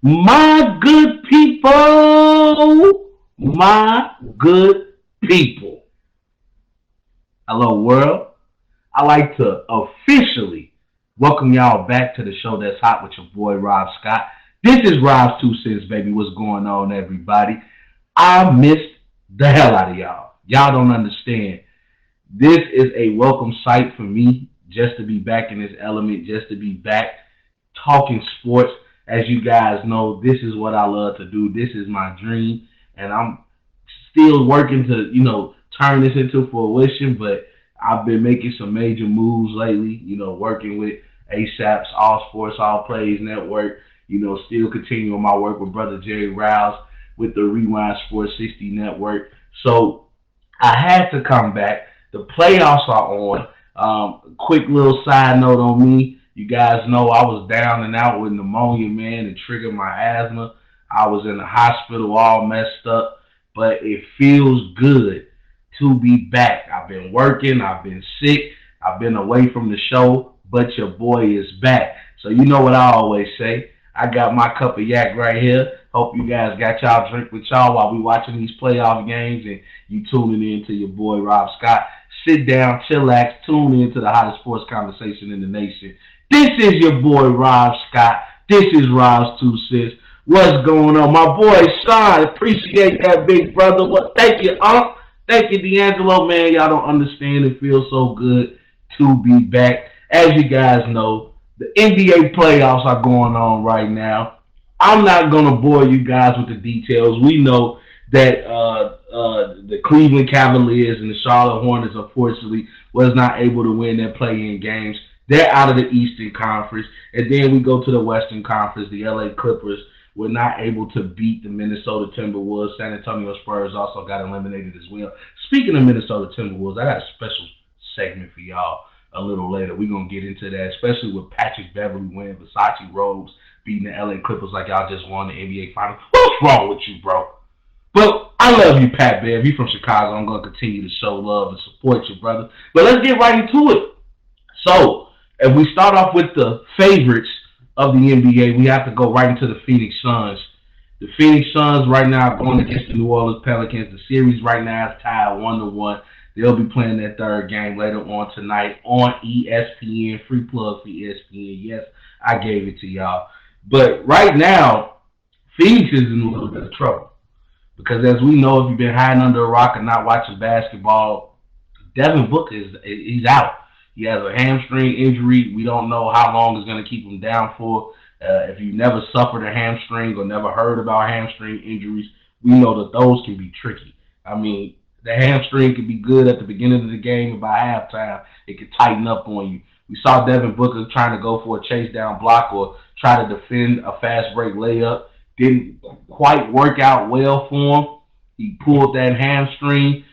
My good people. Hello, world. I like to officially welcome y'all back to the show that's hot with your boy Rob Scott. This is Rob's Two Cents, baby. What's going on, everybody? I missed the hell out of y'all. Y'all don't understand. This is a welcome sight for me just to be back in this element, just to be back talking sports. As you guys know, this is what I love to do. This is my dream, and I'm still working to, turn this into fruition. But I've been making some major moves lately. Working with ASAP's All Sports All Plays Network. Still continuing my work with brother Jerry Rouse with the Rewind Sports 60 Network. So I had to come back. The playoffs are on. Quick little side note on me. You guys know I was down and out with pneumonia, man. It triggered my asthma. I was in the hospital all messed up, but it feels good to be back. I've been working. I've been sick. I've been away from the show, but your boy is back. So you know what I always say. I got my cup of yak right here. Hope you guys got y'all drink with y'all while we watching these playoff games and you tuning in to your boy Rob Scott. Sit down, chillax, tune in to the hottest sports conversation in the nation. This is your boy Rob Scott. This is Rob's Two Cents. What's going on? My boy Sean, appreciate that, big brother. Thank you, Thank you, D'Angelo, man. Y'all don't understand. It feels so good to be back. As you guys know, the NBA playoffs are going on right now. I'm not going to bore you guys with the details. We know that the Cleveland Cavaliers and the Charlotte Hornets, unfortunately, was not able to win their play-in games. They're out of the Eastern Conference. And then we go to the Western Conference. The LA Clippers were not able to beat the Minnesota Timberwolves. San Antonio Spurs also got eliminated as well. Speaking of Minnesota Timberwolves, I got a special segment for y'all a little later. We're going to get into that, especially with Patrick Beverly winning Versace robes, beating the LA Clippers like y'all just won the NBA Finals. What's wrong with you, bro? But I love you, Pat Bev. You from Chicago. I'm going to continue to show love and support you, brother. But let's get right into it. So, if we start off with the favorites of the NBA, we have to go right into the Phoenix Suns. The Phoenix Suns right now are going against the New Orleans Pelicans. The series right now is tied 1-1. They'll be playing their third game later on tonight on ESPN. Free plug for ESPN. Yes, I gave it to y'all. But right now, Phoenix is in a little bit of trouble. Because as we know, if you've been hiding under a rock and not watching basketball, Devin Booker he's out. He has a hamstring injury. We don't know how long it's going to keep him down for. If you never suffered a hamstring or never heard about hamstring injuries, we know that those can be tricky. I mean, the hamstring can be good at the beginning of the game, and by halftime, it can tighten up on you. We saw Devin Booker trying to go for a chase down block or try to defend a fast break layup. Didn't quite work out well for him. He pulled that hamstring.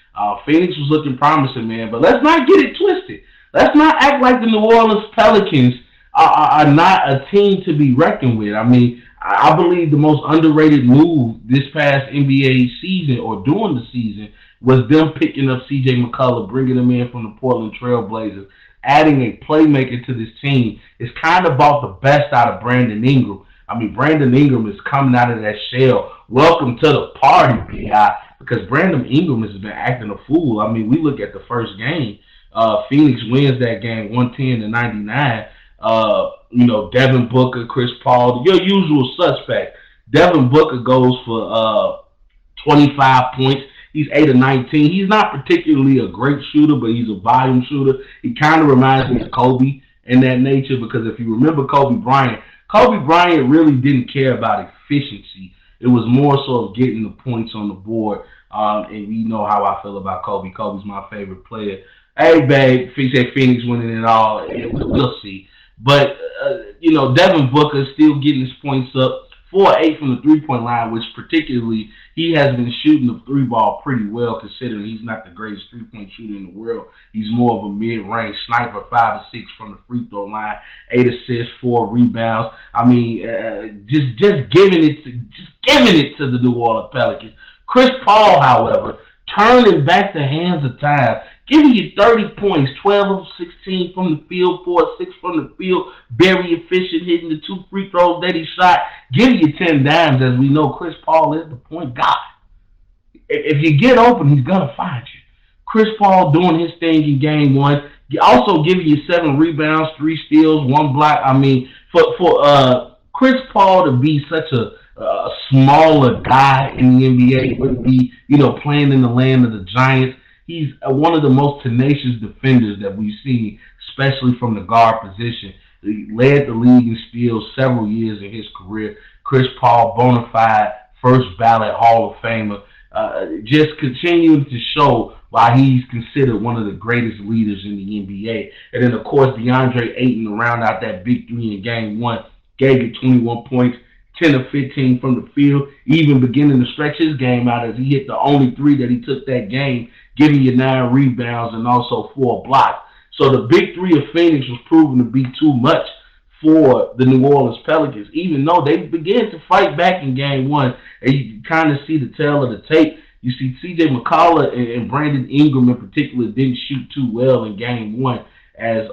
Phoenix was looking promising, man, but let's not get it twisted. Let's not act like the New Orleans Pelicans are not a team to be reckoned with. I mean, I believe the most underrated move this past NBA season or during the season was them picking up C.J. McCullough, bringing him in from the Portland Trail Blazers, adding a playmaker to this team. It's kind of brought the best out of Brandon Ingram. I mean, Brandon Ingram is coming out of that shell. Welcome to the party, P.I., because Brandon Ingram has been acting a fool. I mean, we look at the first game. Phoenix wins that game 110-99. Devin Booker, Chris Paul, your usual suspect. Devin Booker goes for 25 points. He's 8 of 19. He's not particularly a great shooter, but he's a volume shooter. He kind of reminds me of Kobe in that nature because if you remember Kobe Bryant really didn't care about efficiency. It was more so of getting the points on the board. And you know how I feel about Kobe. Kobe's my favorite player. Hey, babe, Phoenix winning it all. We'll see. But, Devin Booker still getting his points up. 4-8 from the three-point line, which particularly he has been shooting the three ball pretty well considering he's not the greatest three-point shooter in the world. He's more of a mid-range sniper, 5 or 6 from the free throw line, 8 assists, 4 rebounds. I mean, just giving it to the New Orleans Pelicans. Chris Paul, however, turning back the hands of time, giving you 30 points, 12 of 16 from the field, 4 of 6 from the field, very efficient, hitting the 2 free throws that he shot, giving you 10 dimes. As we know, Chris Paul is the point guy. If you get open, he's gonna find you. Chris Paul doing his thing in game one, also giving you 7 rebounds, 3 steals, 1 block. I mean, for Chris Paul to be such a smaller guy in the NBA, would be playing in the land of the Giants. He's one of the most tenacious defenders that we've seen, especially from the guard position. He led the league in steals several years in his career. Chris Paul, bona fide first ballot Hall of Famer, just continuing to show why he's considered one of the greatest leaders in the NBA. And then, of course, DeAndre Ayton to round out that big three in game one, gave you 21 points, 10 of 15 from the field, even beginning to stretch his game out as he hit the only three that he took that game, giving you 9 rebounds and also 4 blocks. So the big three of Phoenix was proven to be too much for the New Orleans Pelicans, even though they began to fight back in game one. And you can kind of see the tail of the tape. You see C.J. McCollum and Brandon Ingram in particular didn't shoot too well in game one, as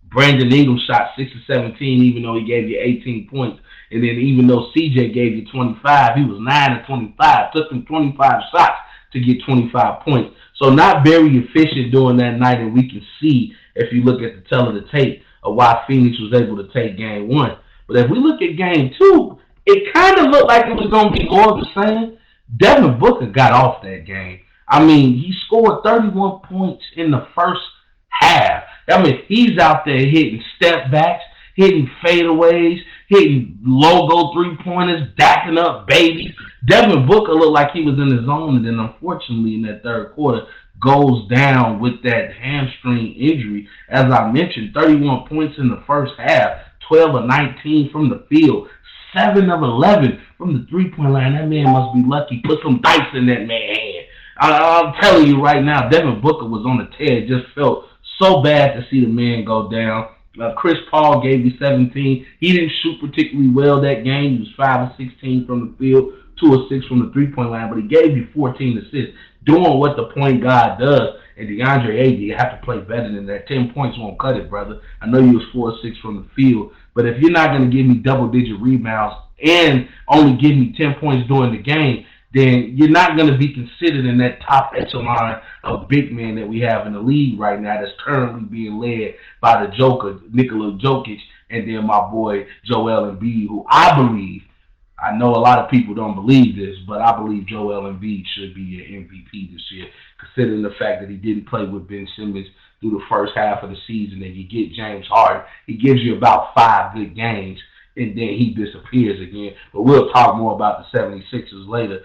Brandon Ingram shot 6 of 17, even though he gave you 18 points. And then even though C.J. gave you 25, he was 9 of 25. Took him 25 shots to get 25 points. So not very efficient during that night, and we can see, if you look at the tail of the tape, of why Phoenix was able to take game one. But if we look at game two, it kind of looked like it was going to be more of the same. Devin Booker got off that game. I mean, he scored 31 points in the first half. I mean, he's out there hitting step backs, hitting fadeaways, hitting logo three-pointers, dacking up babies. Devin Booker looked like he was in his zone, and then unfortunately in that third quarter goes down with that hamstring injury. As I mentioned, 31 points in the first half, 12 of 19 from the field, 7 of 11 from the three-point line. That man must be lucky. Put some dice in that man's hand. I'm telling you right now, Devin Booker was on the tear. It just felt so bad to see the man go down. Chris Paul gave you 17. He didn't shoot particularly well that game. He was 5 of 16 from the field, 2 of 6 from the three-point line, but he gave you 14 assists, doing what the point guard does. And DeAndre Ayton, you have to play better than that. 10 points won't cut it, brother. I know you was 4 or 6 from the field, but if you're not going to give me double-digit rebounds and only give me 10 points during the game, then you're not going to be considered in that top echelon of big men that we have in the league right now that's currently being led by the Joker, Nikola Jokic, and then my boy Joel Embiid, who I know a lot of people don't believe this, but I believe Joel Embiid should be an MVP this year, considering the fact that he didn't play with Ben Simmons through the first half of the season, and you get James Harden. He gives you about 5 good games, and then he disappears again. But we'll talk more about the 76ers later.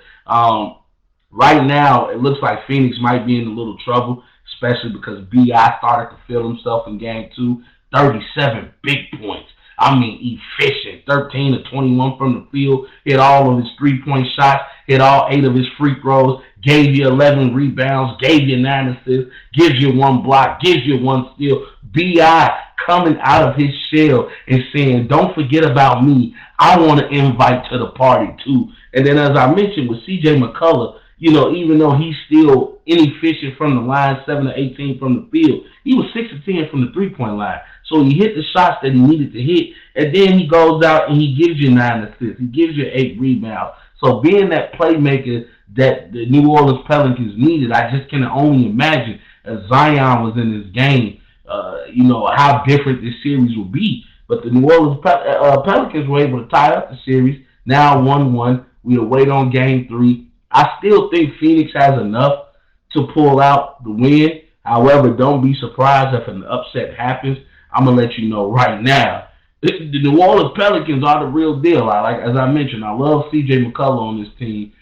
Right now, it looks like Phoenix might be in a little trouble, especially because B.I. started to feel himself in game 2. 37 big points. I mean, efficient. 13 of 21 from the field. Hit all of his three-point shots. Hit all 8 of his free throws. Gave you 11 rebounds. Gave you 9 assists. Gives you 1 block. Gives you 1 steal. B.I. coming out of his shell and saying, don't forget about me. I want to invite to the party, too. And then, as I mentioned, with C.J. McCullough, even though he's still inefficient from the line, 7 of 18 from the field, he was 6 of 10 from the three-point line. So he hit the shots that he needed to hit, and then he goes out and he gives you 9 assists. He gives you 8 rebounds. So being that playmaker that the New Orleans Pelicans needed, I just can only imagine as Zion was in this game, how different this series will be. But the New Orleans Pelicans were able to tie up the series, now 1-1. We'll wait on game 3. I still think Phoenix has enough to pull out the win. However, don't be surprised if an upset happens. I'm going to let you know right now. The New Orleans Pelicans are the real deal. As I mentioned, I love C.J. McCullough on this team.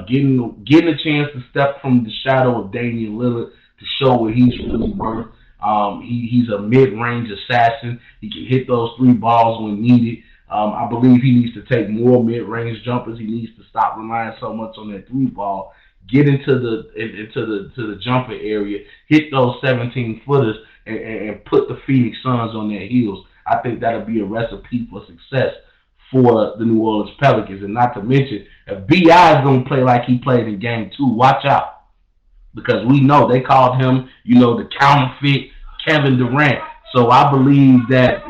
Getting a chance to step from the shadow of Damian Lillard to show what he's really worth. He's a mid-range assassin. He can hit those 3 balls when needed. I believe he needs to take more mid-range jumpers. He needs to stop relying so much on that 3 ball. Get into the jumper area, hit those 17-footers, and put the Phoenix Suns on their heels. I think that'll be a recipe for success for the New Orleans Pelicans. And not to mention, if B.I. is going to play like he played in Game 2, watch out. because we know they called him, the counterfeit Kevin Durant. So I believe that,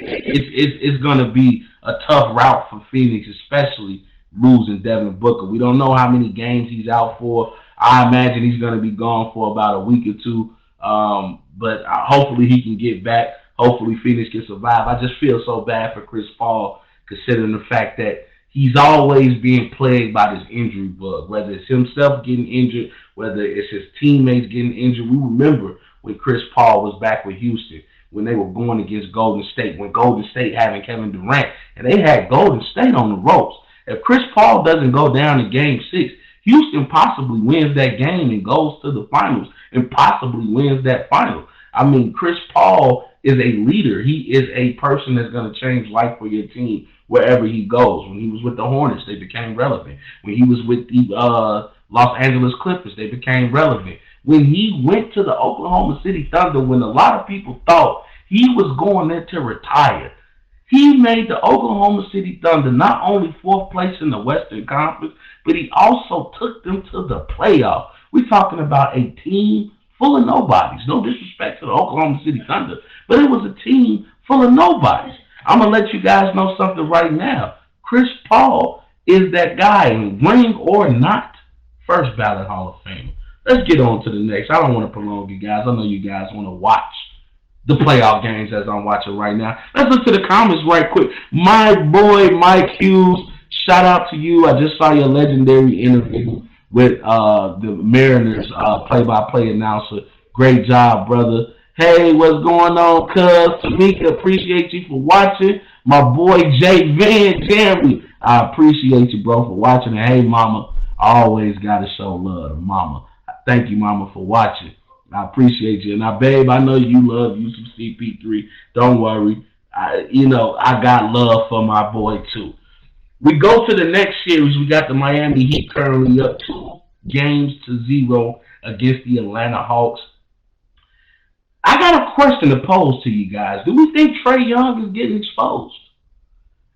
it's going to be a tough route for Phoenix, especially losing Devin Booker. We don't know how many games he's out for. I imagine he's going to be gone for about a week or two. But hopefully he can get back. Hopefully Phoenix can survive. I just feel so bad for Chris Paul, considering the fact that he's always being plagued by this injury bug, whether it's himself getting injured, whether it's his teammates getting injured. We remember when Chris Paul was back with Houston, when they were going against Golden State, when Golden State having Kevin Durant, and they had Golden State on the ropes. If Chris Paul doesn't go down in Game 6, Houston possibly wins that game and goes to the finals and possibly wins that final. I mean, Chris Paul is a leader. He is a person that's going to change life for your team wherever he goes. When he was with the Hornets, they became relevant. When he was with the Los Angeles Clippers, they became relevant. When he went to the Oklahoma City Thunder, when a lot of people thought he was going there to retire, he made the Oklahoma City Thunder not only fourth place in the Western Conference, but he also took them to the playoffs. We're talking about a team full of nobodies. No disrespect to the Oklahoma City Thunder, but it was a team full of nobodies. I'm going to let you guys know something right now. Chris Paul is that guy, and ring or not, first ballot Hall of Famer. Let's get on to the next. I don't want to prolong you guys. I know you guys want to watch the playoff games as I'm watching right now. Let's look to the comments right quick. My boy Mike Hughes, shout out to you. I just saw your legendary interview with the Mariners play-by-play announcer. Great job, brother. Hey, what's going on, cuz? Tamika, appreciate you for watching. My boy Jay Van Jeremy, I appreciate you, bro, for watching. And hey, mama, I always got to show love, mama. Thank you, mama, for watching. I appreciate you. And now, babe, I know you love you some CP3. Don't worry. I got love for my boy, too. We go to the next series. We got the Miami Heat currently up 2-0 against the Atlanta Hawks. I got a question to pose to you guys. Do we think Trae Young is getting exposed?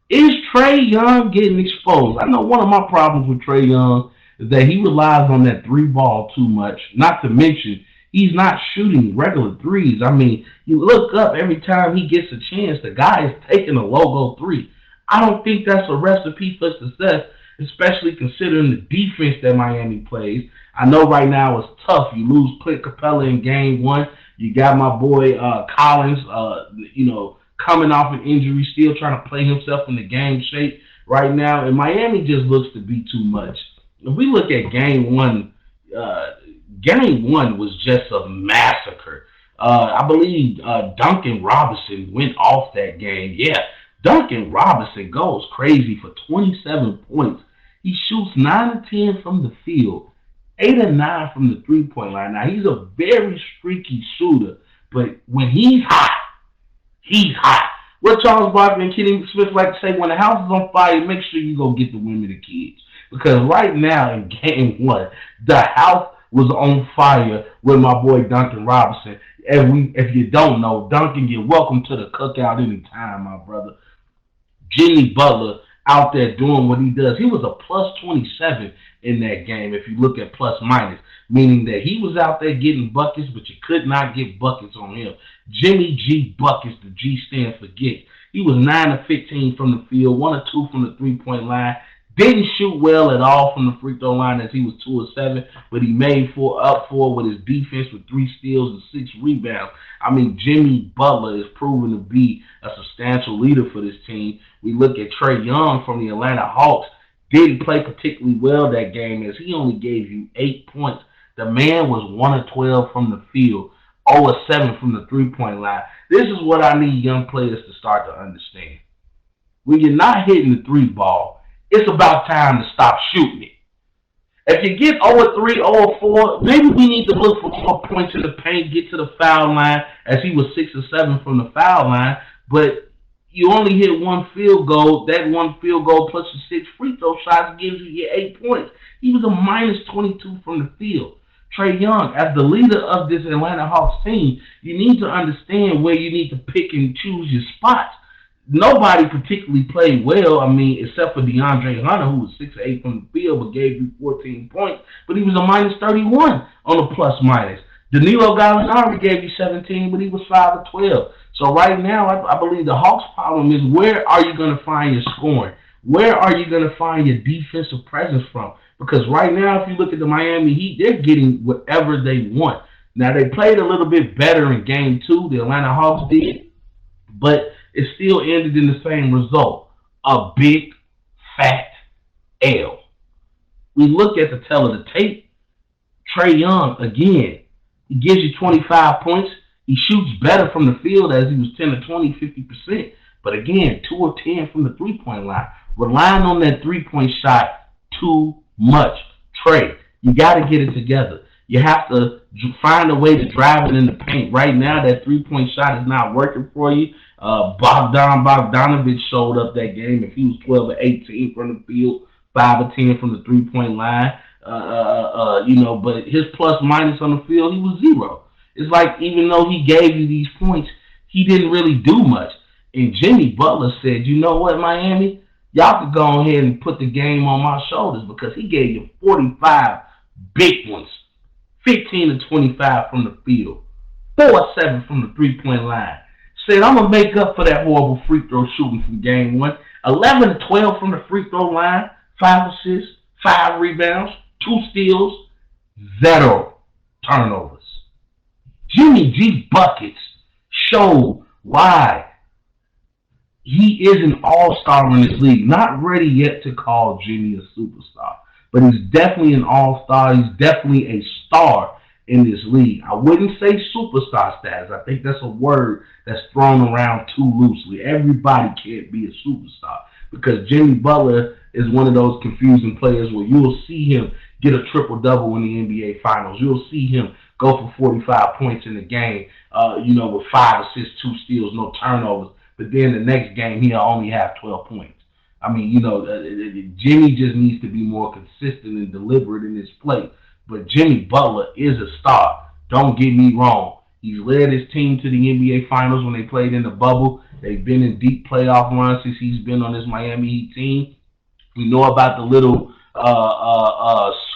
Is Trae Young getting exposed? I know one of my problems with Trae Young is that he relies on that three ball too much. Not to mention, he's not shooting regular threes. I mean, you look up every time he gets a chance, the guy is taking a logo three. I don't think that's a recipe for success, especially considering the defense that Miami plays. I know right now it's tough. You lose Clint Capella in game one. You got my boy Collins, coming off an injury, still trying to play himself in the game shape right now. And Miami just looks to be too much. If we look at game one was just a massacre. I believe Duncan Robinson went off that game. Yeah, Duncan Robinson goes crazy for 27 points. He shoots 9 of 10 from the field, 8 of 9 from the three-point line. Now, he's a very streaky shooter, but when he's hot, he's hot. What Charles Barkley and Kenny Smith like to say, when the house is on fire, make sure you go get the women and kids. Because right now in game one, the house was on fire with my boy Duncan Robinson. If you don't know, Duncan, you're welcome to the cookout anytime, my brother. Jimmy Butler out there doing what he does. He was a plus 27 in that game if you look at plus minus, meaning that he was out there getting buckets, but you could not get buckets on him. Jimmy G Buckets, the G stands for get. He was 9 of 15 from the field, 1 of 2 from the three-point line. Didn't shoot well at all from the free throw line as he was 2 of 7, but he made 4 with his defense with 3 steals and 6 rebounds. I mean, Jimmy Butler is proven to be a substantial leader for this team. We look at Trae Young from the Atlanta Hawks. Didn't play particularly well that game as he only gave you 8 points. The man was 1 of 12 from the field, 0 of 7 from the three-point line. This is what I need young players to start to understand. When you're not hitting the three ball, it's about time to stop shooting it. If you get 0 of 3, 0 of 4, maybe we need to look for more points in the paint, get to the foul line, as he was 6 of 7 from the foul line, but you only hit one field goal. That one field goal plus the 6 free throw shots gives you your 8 points. He was a minus 22 from the field. Trae Young, as the leader of this Atlanta Hawks team, you need to understand where you need to pick and choose your spots. nobody particularly played well. I mean, except for DeAndre Hunter, who was 6 or 8 from the field, but gave you 14 points. But he was a minus 31 on the plus minus. Danilo Gallinari gave you 17, but he was 5 or 12. So right now, I believe the Hawks' problem is where are you going to find your scoring? Where are you going to find your defensive presence from? Because right now, if you look at the Miami Heat, they're getting whatever they want. Now, they played a little bit better in game two, the Atlanta Hawks did, but it still ended in the same result, a big, fat L. We look at the tail of the tape, Trae Young, again, he gives you 25 points. He shoots better from the field as he was 10 to 20, 50%. But again, 2 of 10 from the three-point line. Relying on that three-point shot too much. Trae, you got to get it together. You have to find a way to drive it in the paint. Right now, that three-point shot is not working for you. Bogdanovich showed up that game. If he was 12 or 18 from the field, 5 or 10 from the three-point line, but his plus minus on the field, he was 0. It's like even though he gave you these points, he didn't really do much. And Jimmy Butler said, you know what, Miami? Y'all could go ahead and put the game on my shoulders because he gave you 45 big ones, 15 to 25 from the field, 4 or 7 from the three-point line. Said, I'm going to make up for that horrible free throw shooting from game one. 11 to 12 from the free throw line, 5 assists, 5 rebounds, 2 steals, 0 turnovers. Jimmy G buckets showed why he is an all-star in this league. Not ready yet to call Jimmy a superstar, but he's definitely an all-star. He's definitely a star in this league. I wouldn't say superstar status. I think that's a word that's thrown around too loosely. Everybody can't be a superstar because Jimmy Butler is one of those confusing players where you'll see him get a triple-double in the NBA Finals. You'll see him go for 45 points in the game, with 5 assists, 2 steals, no turnovers. But then the next game, he'll only have 12 points. I mean, Jimmy just needs to be more consistent and deliberate in his play. But Jimmy Butler is a star. Don't get me wrong. He's led his team to the NBA Finals when they played in the bubble. They've been in deep playoff runs since he's been on this Miami Heat team. We know about the little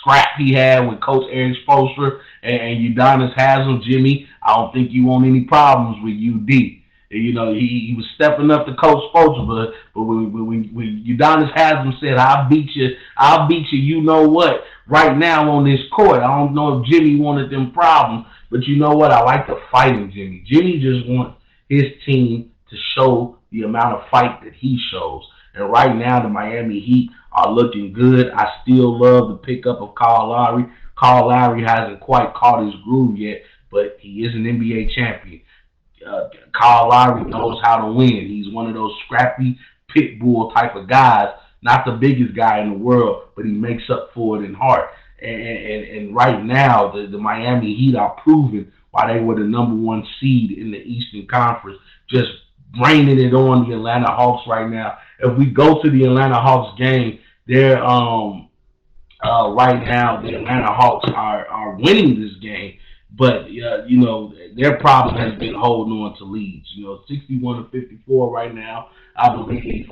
scrap he had with Coach Eric Spoelstra and Udonis Haslem. Jimmy, I don't think you want any problems with UD. He was stepping up to Coach Spoelstra, but when Udonis Haslem said, I'll beat you, you know what, right now on this court. I don't know if Jimmy wanted them problems, but you know what, I like the fighting Jimmy. Jimmy just wants his team to show the amount of fight that he shows. And right now, the Miami Heat are looking good. I still love the pickup of Kyle Lowry. Kyle Lowry hasn't quite caught his groove yet, but he is an NBA champion. Kyle Lowry knows how to win. He's one of those scrappy pit bull type of guys. Not the biggest guy in the world, but he makes up for it in heart. And right now, the Miami Heat are proving why they were the number 1 seed in the Eastern Conference, just raining it on the Atlanta Hawks right now. If we go to the Atlanta Hawks game, they're right now the Atlanta Hawks are winning this game, but their problem has been holding on to leads. 61 to 54 right now. I believe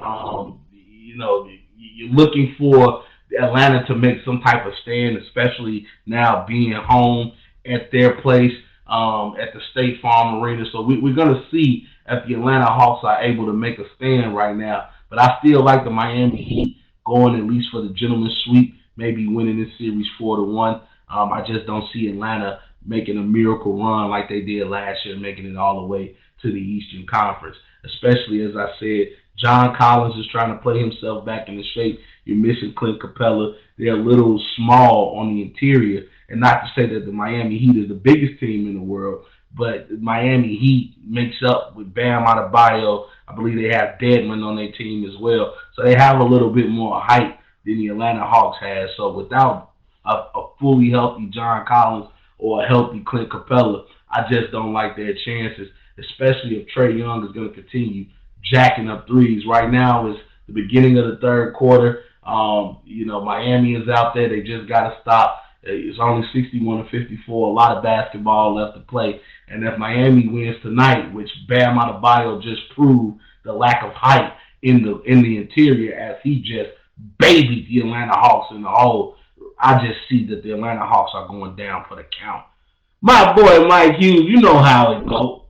you're looking for Atlanta to make some type of stand, especially now being home at their place at the State Farm Arena. So we're going to see if the Atlanta Hawks are able to make a stand right now. But I still like the Miami Heat going at least for the gentleman's sweep, maybe winning this series 4-1. I just don't see Atlanta making a miracle run like they did last year, making it all the way to the Eastern Conference. Especially, as I said, John Collins is trying to play himself back into shape. You're missing Clint Capella. They're a little small on the interior. And not to say that the Miami Heat is the biggest team in the world, but Miami Heat makes up with Bam Adebayo. I believe they have Deadman on their team as well. So they have a little bit more height than the Atlanta Hawks has. So without a fully healthy John Collins or a healthy Clint Capella, I just don't like their chances, especially if Trae Young is going to continue jacking up threes. Right now is the beginning of the third quarter. Miami is out there. They just got to stop. It's only 61 to 54. A lot of basketball left to play. And if Miami wins tonight, which Bam Adebayo just proved the lack of height in the interior as he just babied the Atlanta Hawks in the hole. I just see that the Atlanta Hawks are going down for the count. My boy Mike Hughes, you know how it goes.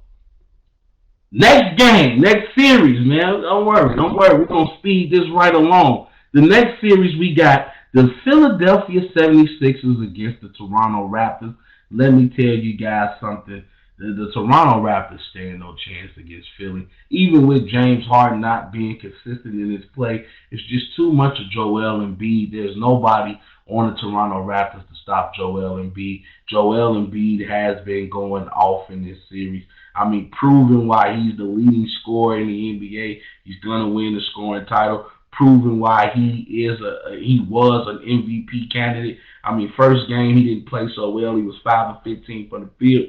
Next game, next series, man. Don't worry, don't worry. We're going to speed this right along. The next series we got the Philadelphia 76ers against the Toronto Raptors. Let me tell you guys something. The Toronto Raptors stand no chance against Philly. Even with James Harden not being consistent in his play, it's just too much of Joel Embiid. There's nobody on the Toronto Raptors to stop Joel Embiid. Joel Embiid has been going off in this series. I mean, proving why he's the leading scorer in the NBA. He's gonna win the scoring title. Proving why he was an MVP candidate. I mean, first game he didn't play so well. He was 5 of 15 from the field,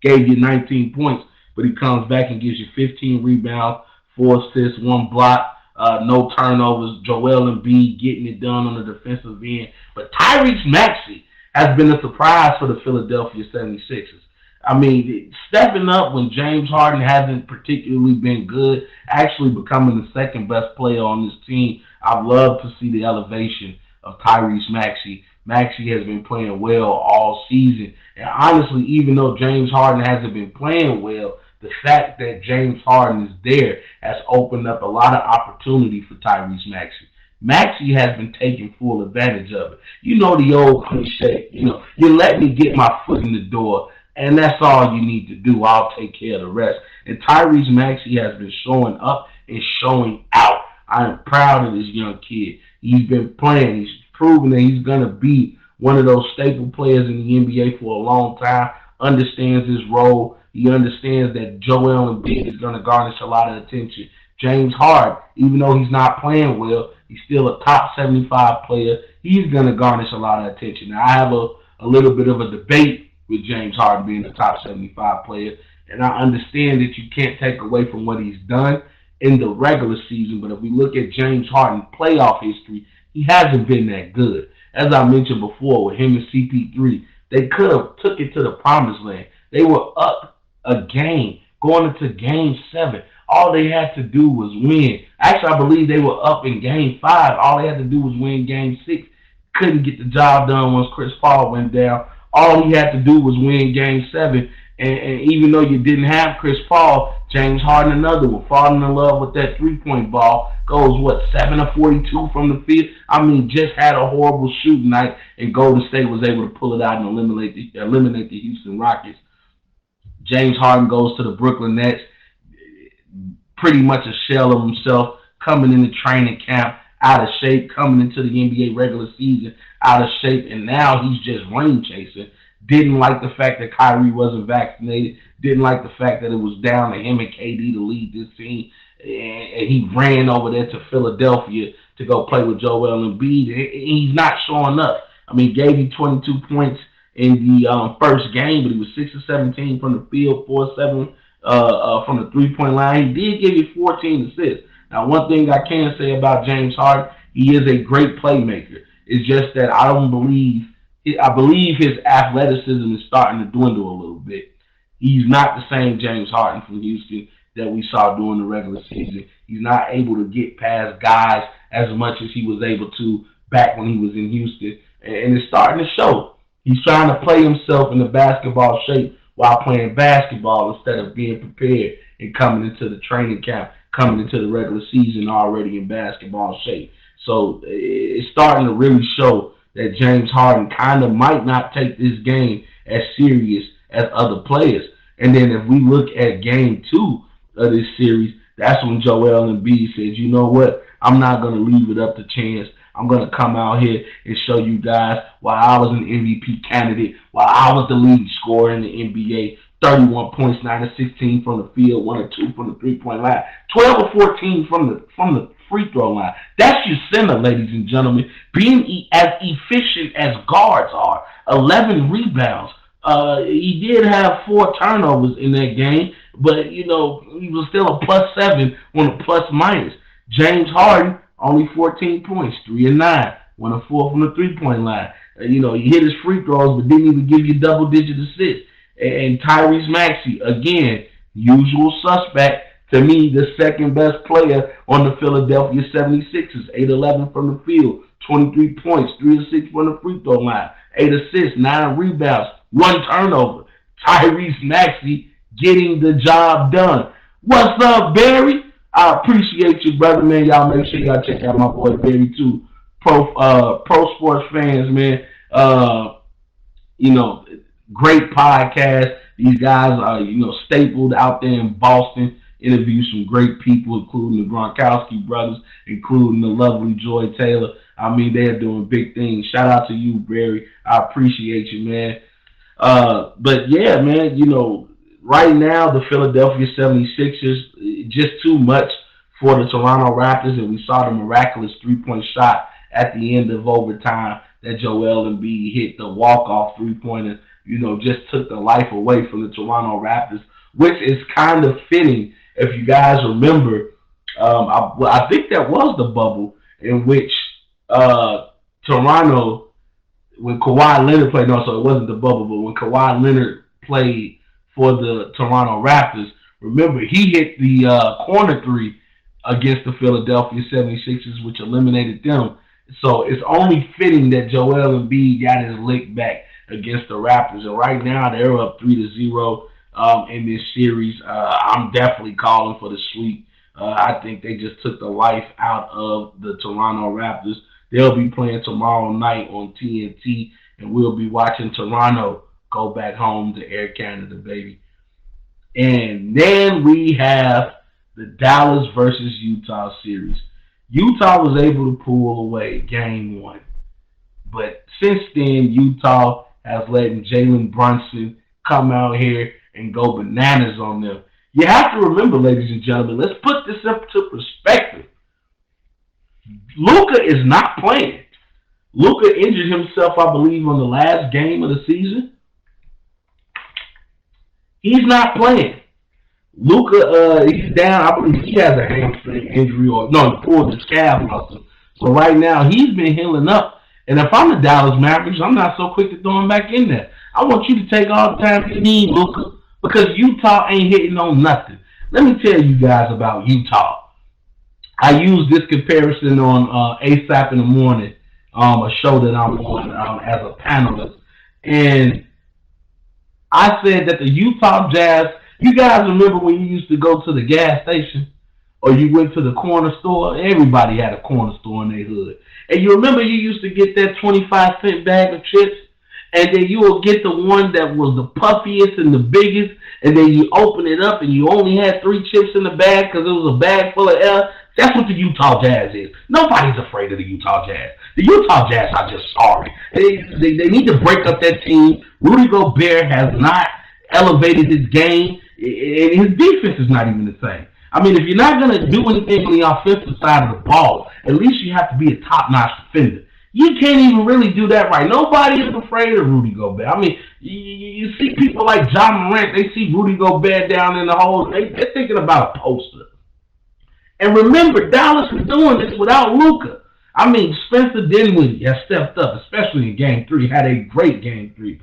gave you 19 points, but he comes back and gives you 15 rebounds, 4 assists, 1 block, no turnovers. Joel Embiid getting it done on the defensive end. But Tyrese Maxey has been a surprise for the Philadelphia 76ers. I mean, stepping up when James Harden hasn't particularly been good, actually becoming the second best player on this team. I'd love to see the elevation of Tyrese Maxey. Maxey has been playing well all season. And honestly, even though James Harden hasn't been playing well, the fact that James Harden is there has opened up a lot of opportunity for Tyrese Maxey. Maxey has been taking full advantage of it. You know the old cliche, you let me get my foot in the door, and that's all you need to do. I'll take care of the rest. And Tyrese Maxey has been showing up and showing out. I am proud of this young kid. He's been playing. He's proven that he's going to be one of those staple players in the NBA for a long time, understands his role. He understands that Joel Embiid is going to garnish a lot of attention. James Harden, even though he's not playing well, he's still a top 75 player. He's going to garnish a lot of attention. Now, I have a little bit of a debate with James Harden being the top 75 player, and I understand that you can't take away from what he's done in the regular season, but if we look at James Harden's playoff history, he hasn't been that good. As I mentioned before, with him and CP3, they could have took it to the promised land. They were up a game, going into game 7. All they had to do was win. Actually, I believe they were up in game 5. All they had to do was win game 6. Couldn't get the job done once Chris Paul went down. All he had to do was win game 7. And even though you didn't have Chris Paul, James Harden, another one, falling in love with that three-point ball, goes, 7 of 42 from the field? I mean, just had a horrible shooting night, and Golden State was able to pull it out and eliminate the Houston Rockets. James Harden goes to the Brooklyn Nets, pretty much a shell of himself, coming into training camp, out of shape, coming into the NBA regular season, out of shape, and now he's just ring chasing. Didn't like the fact that Kyrie wasn't vaccinated. Didn't like the fact that it was down to him and KD to lead this team. And he ran over there to Philadelphia to go play with Joel Embiid. And he's not showing up. I mean, gave you 22 points in the first game, but he was 6 of 17 from the field, 4 of 7 from the three-point line. He did give you 14 assists. Now, one thing I can say about James Harden, he is a great playmaker. It's just that I believe his athleticism is starting to dwindle a little bit. He's not the same James Harden from Houston that we saw during the regular season. He's not able to get past guys as much as he was able to back when he was in Houston. And it's starting to show. He's trying to play himself in the basketball shape while playing basketball instead of being prepared and coming into the training camp, coming into the regular season already in basketball shape. So it's starting to really show that James Harden kind of might not take this game as serious as other players. And then if we look at game 2 of this series, that's when Joel Embiid says, you know what, I'm not going to leave it up to chance. I'm going to come out here and show you guys why I was an MVP candidate, why I was the leading scorer in the NBA. 31 points, 9 of 16 from the field, 1 or 2 from the three-point line, 12 or 14 from the free throw line. That's your center, ladies and gentlemen, being as efficient as guards are. 11 rebounds. He did have 4 turnovers in that game, but, he was still a +7 on a plus-minus. James Harden, only 14 points, 3 and 9, 1 or 4 from the three-point line. He hit his free throws, but didn't even give you double-digit assists. And Tyrese Maxey, again, usual suspect, To me, the second best player on the Philadelphia 76ers, 8-11 from the field, 23 points, 3 of 6 from the free throw line, 8 assists, 9 rebounds, 1 turnover. Tyrese Maxey getting the job done. What's up, Barry? I appreciate you, brother, man. Y'all make sure y'all check out my boy Barry too. Pro sports fans, man. You know, great podcast. These guys are, stapled out there in Boston. Interview some great people, including the Gronkowski brothers, including the lovely Joy Taylor. I mean, they're doing big things. Shout out to you, Barry. I appreciate you, man. But yeah, man, right now the Philadelphia 76ers, just too much for the Toronto Raptors, and we saw the miraculous three-point shot at the end of overtime that Joel Embiid hit, the walk-off three-pointer, just took the life away from the Toronto Raptors, which is kind of fitting. If you guys remember, I think that was the bubble in which Toronto, when Kawhi Leonard played, no, so it wasn't the bubble, but when Kawhi Leonard played for the Toronto Raptors, remember, he hit the corner three against the Philadelphia 76ers, which eliminated them. So it's only fitting that Joel Embiid got his lick back against the Raptors. And right now, they're up 3-0 in this series. I'm definitely calling for the sweep. I think they just took the life out of the Toronto Raptors. They'll be playing tomorrow night on TNT, and we'll be watching Toronto go back home to Air Canada, baby. And then we have the Dallas versus Utah series. Utah was able to pull away game one. But since then, Utah has let Jalen Brunson come out here and go bananas on them. You have to remember, ladies and gentlemen, let's put this up to perspective. Luka is not playing. Luka injured himself, I believe, on the last game of the season. He's not playing. Luka, he's down. I believe he has a hamstring injury, or no, he pulled his calf muscle. So right now, he's been healing up. And if I'm the Dallas Mavericks, I'm not so quick to throw him back in there. I want you to take all the time you need, Luka, because Utah ain't hitting on nothing. Let me tell you guys about Utah. I use this comparison on ASAP in the Morning, a show that I'm on as a panelist. And I said that the Utah Jazz, you guys remember when you used to go to the gas station or you went to the corner store? Everybody had a corner store in their hood. And you remember you used to get that 25-cent bag of chips, and then you would get the one that was the puffiest and the biggest, and then you open it up and you only had 3 chips in the bag because it was a bag full of air. That's what the Utah Jazz is. Nobody's afraid of the Utah Jazz. The Utah Jazz are just sorry. They need to break up that team. Rudy Gobert has not elevated his game, and his defense is not even the same. I mean, if you're not going to do anything on the offensive side of the ball, at least you have to be a top-notch defender. You can't even really do that right. Nobody is afraid of Rudy Gobert. I mean, you see people like John Morant, they see Rudy Gobert down in the hole. They're thinking about a poster. And remember, Dallas is doing this without Luka. I mean, Spencer Dinwiddie has stepped up, especially in Game 3, had a great Game 3.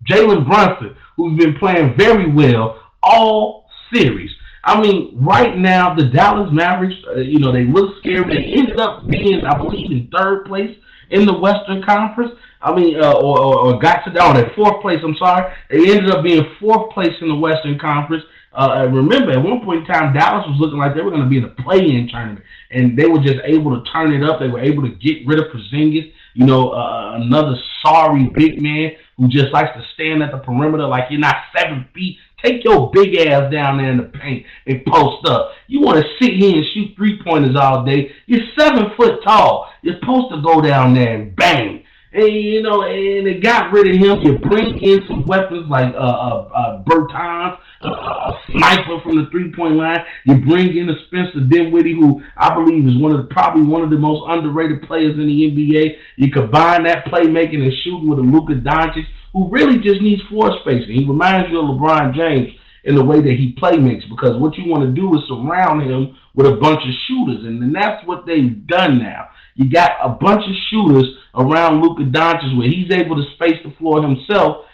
Jalen Brunson, who's been playing very well all series. I mean, right now, the Dallas Mavericks, they look scared. They ended up being, I believe, in 3rd place in the Western Conference. I mean, or got to down at 4th place, I'm sorry. They ended up being 4th place in the Western Conference. Remember, at one point in time, Dallas was looking like they were going to be in a play-in tournament, and they were just able to turn it up. They were able to get rid of Porzingis, another sorry big man who just likes to stand at the perimeter like you're not 7 feet. Take your big ass down there in the paint and post up. You want to sit here and shoot 3-pointers all day. You're 7 foot tall. You're supposed to go down there and bang. And, and they got rid of him. You bring in some weapons like Bertans, a sniper from the 3-point line. You bring in a Spencer Dinwiddie, who I believe is probably one of the most underrated players in the NBA. You combine that playmaking and shooting with a Luka Doncic, who really just needs floor spacing. He reminds you of LeBron James in the way that he play makes, because what you want to do is surround him with a bunch of shooters, and that's what they've done now. You got a bunch of shooters around Luka Doncic where he's able to space the floor himself,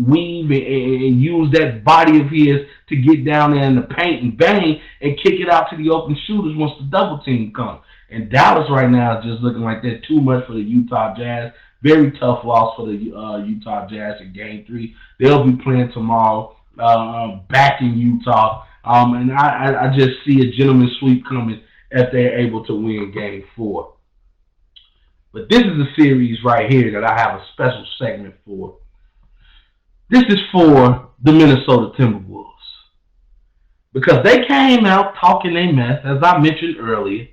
weave and use that body of his to get down there in the paint and bang and kick it out to the open shooters once the double team comes. And Dallas right now is just looking like they're too much for the Utah Jazz. Very tough loss for the Utah Jazz in Game 3. They'll be playing tomorrow back in Utah. And I just see a gentleman's sweep coming if they're able to win Game 4. But this is a series right here that I have a special segment for. This is for the Minnesota Timberwolves. Because they came out talking their mess, as I mentioned earlier.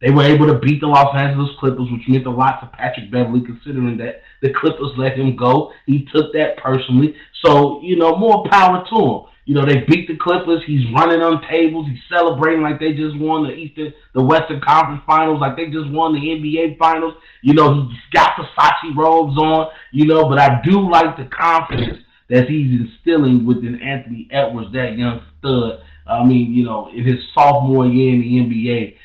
They were able to beat the Los Angeles Clippers, which meant a lot to Patrick Beverley, considering that the Clippers let him go. He took that personally. So, more power to him. They beat the Clippers. He's running on tables. He's celebrating like they just won the Western Conference Finals, like they just won the NBA Finals. He's got Versace robes on, but I do like the confidence that he's instilling within Anthony Edwards, that young stud. In his sophomore year in the NBA,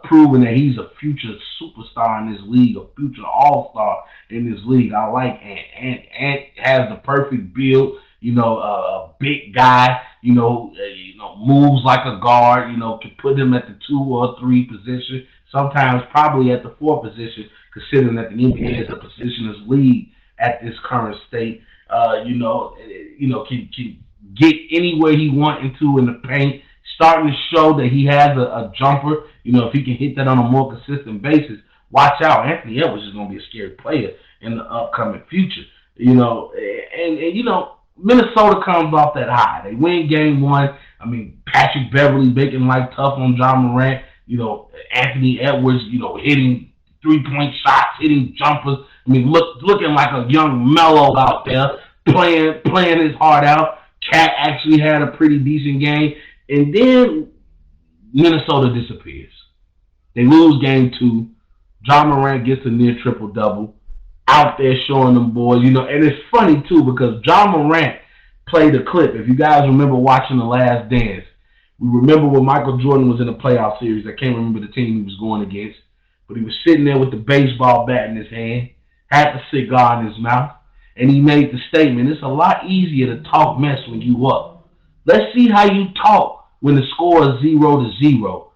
proving that he's a future superstar in this league, a future all-star in this league. I like Ant has the perfect build, a big guy, moves like a guard, can put him at the 2 or 3 position, sometimes probably at the 4 position, considering that the NBA is a positionless league at this current state. Can get anywhere he wants into in the paint, starting to show that he has a jumper. If he can hit that on a more consistent basis, watch out. Anthony Edwards is going to be a scary player in the upcoming future. Minnesota comes off that high. They win Game 1. Patrick Beverley making life tough on John Morant. Anthony Edwards, hitting 3-point shots, hitting jumpers. Looking like a young Melo out there, playing his heart out. Cat actually had a pretty decent game. And then Minnesota disappears. They lose Game 2. John Morant gets a near triple-double. Out there showing them boys, and it's funny, too, because John Morant played a clip. If you guys remember watching The Last Dance, we remember when Michael Jordan was in a playoff series. I can't remember the team he was going against, but he was sitting there with the baseball bat in his hand, had the cigar in his mouth, and he made the statement, it's a lot easier to talk mess when you up. Let's see how you talk when the score is 0-0.